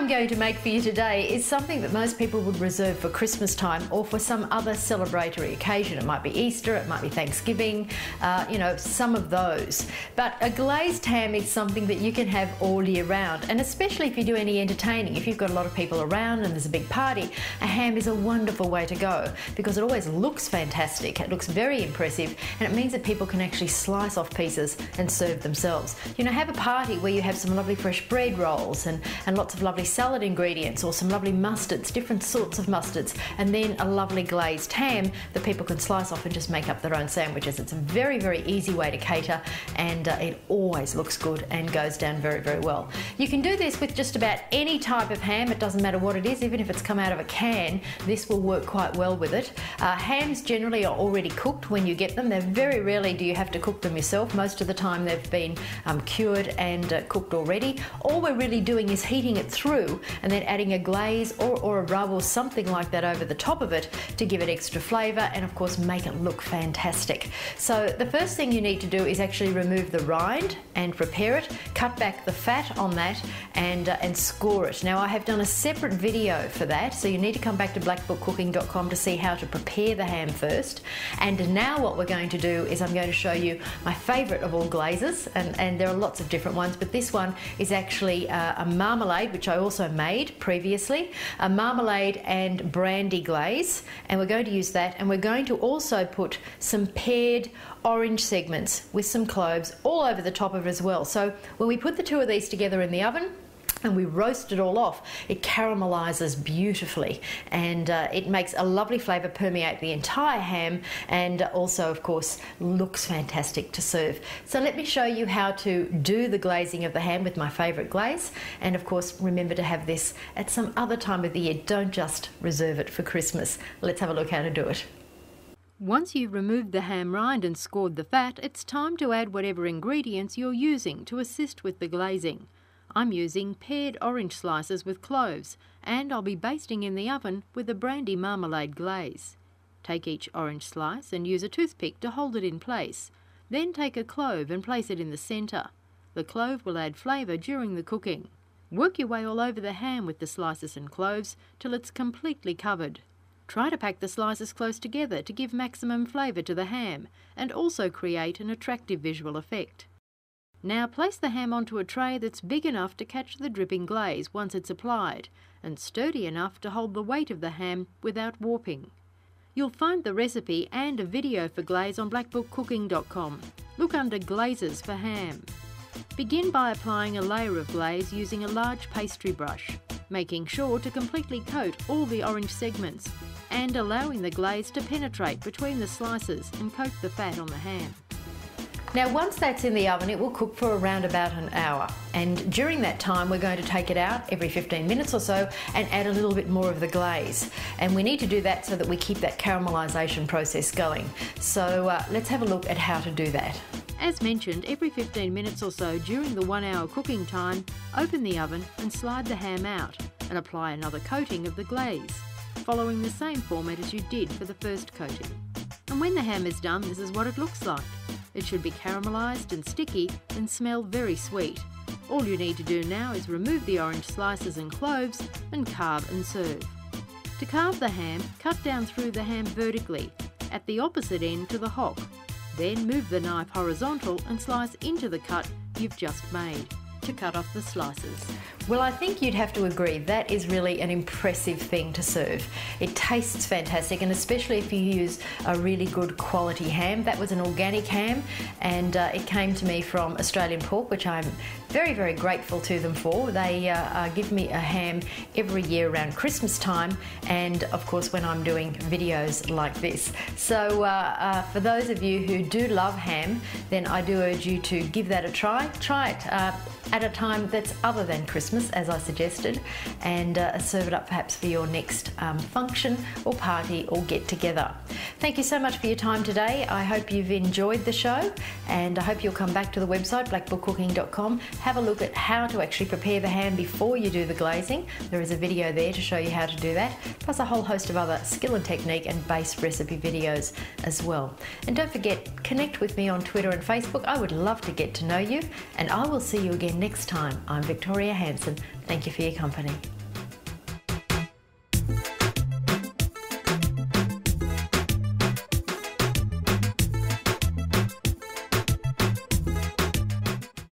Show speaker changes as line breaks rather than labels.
I'm going to make for you today is something that most people would reserve for Christmas time or for some other celebratory occasion. It might be Easter, it might be Thanksgiving, you know, some of those. But a glazed ham is something that you can have all year round, and especially if you do any entertaining. If you've got a lot of people around and there's a big party, a ham is a wonderful way to go because it always looks fantastic. It looks very impressive, and it means that people can actually slice off pieces and serve themselves. You know, have a party where you have some lovely fresh bread rolls and lots of lovely salad ingredients, or some lovely mustards, different sorts of mustards, and then a lovely glazed ham that people can slice off and just make up their own sandwiches. It's a very, very easy way to cater, and it always looks good and goes down very, very well. You can do this with just about any type of ham. It doesn't matter what it is, even if it's come out of a can, this will work quite well with it. Hams generally are already cooked when you get them. They're very rarely do you have to cook them yourself. Most of the time they've been cured and cooked already. All we're really doing is heating it through and then adding a glaze or a rub or something like that over the top of it to give it extra flavour and of course make it look fantastic. So the first thing you need to do is actually remove the rind and prepare it, cut back the fat on that and score it. Now I have done a separate video for that, so you need to come back to blackbookcooking.com to see how to prepare the ham first. And now what we're going to do is I'm going to show you my favourite of all glazes, and there are lots of different ones, but this one is actually a marmalade, which I also made previously, a marmalade and brandy glaze, and we're going to use that, and we're going to also put some pared orange segments with some cloves all over the top of it as well. So when we put the two of these together in the oven and we roast it all off, it caramelizes beautifully, and it makes a lovely flavour permeate the entire ham, and also of course looks fantastic to serve. So let me show you how to do the glazing of the ham with my favourite glaze, and of course remember to have this at some other time of the year. Don't just reserve it for Christmas. Let's have a look how to do it. Once you've removed the ham rind and scored the fat, it's time to add whatever ingredients you're using to assist with the glazing. I'm using pared orange slices with cloves, and I'll be basting in the oven with a brandy marmalade glaze. Take each orange slice and use a toothpick to hold it in place. Then take a clove and place it in the centre. The clove will add flavour during the cooking. Work your way all over the ham with the slices and cloves till it's completely covered. Try to pack the slices close together to give maximum flavour to the ham and also create an attractive visual effect. Now place the ham onto a tray that's big enough to catch the dripping glaze once it's applied, and sturdy enough to hold the weight of the ham without warping. You'll find the recipe and a video for glaze on blackbookcooking.com. Look under Glazes for ham. Begin by applying a layer of glaze using a large pastry brush, making sure to completely coat all the orange segments and allowing the glaze to penetrate between the slices and coat the fat on the ham. Now once that's in the oven, it will cook for around about an hour, and during that time we're going to take it out every 15 minutes or so and add a little bit more of the glaze, and we need to do that so that we keep that caramelization process going. So let's have a look at how to do that. As mentioned, every 15 minutes or so during the 1 hour cooking time, open the oven and slide the ham out and apply another coating of the glaze, following the same format as you did for the first coating. And when the ham is done, this is what it looks like. It should be caramelised and sticky and smell very sweet. All you need to do now is remove the orange slices and cloves and carve and serve. To carve the ham, cut down through the ham vertically at the opposite end to the hock. Then move the knife horizontal and slice into the cut you've just made to cut off the slices. Well, I think you'd have to agree that is really an impressive thing to serve. It tastes fantastic, and especially if you use a really good quality ham. That was an organic ham, and it came to me from Australian Pork, which I'm very, very grateful to them for. They give me a ham every year around Christmas time, and of course when I'm doing videos like this. So for those of you who do love ham, then I do urge you to give that a try. Try it at a time that's other than Christmas, as I suggested, and serve it up perhaps for your next function or party or get together. Thank you so much for your time today. I hope you've enjoyed the show, and I hope you'll come back to the website blackbookcooking.com, have a look at how to actually prepare the ham before you do the glazing. There is a video there to show you how to do that, plus a whole host of other skill and technique and base recipe videos as well. And don't forget, connect with me on Twitter and Facebook. I would love to get to know you, and I will see you again next time. I'm Victoria Hanson. Thank you for your company.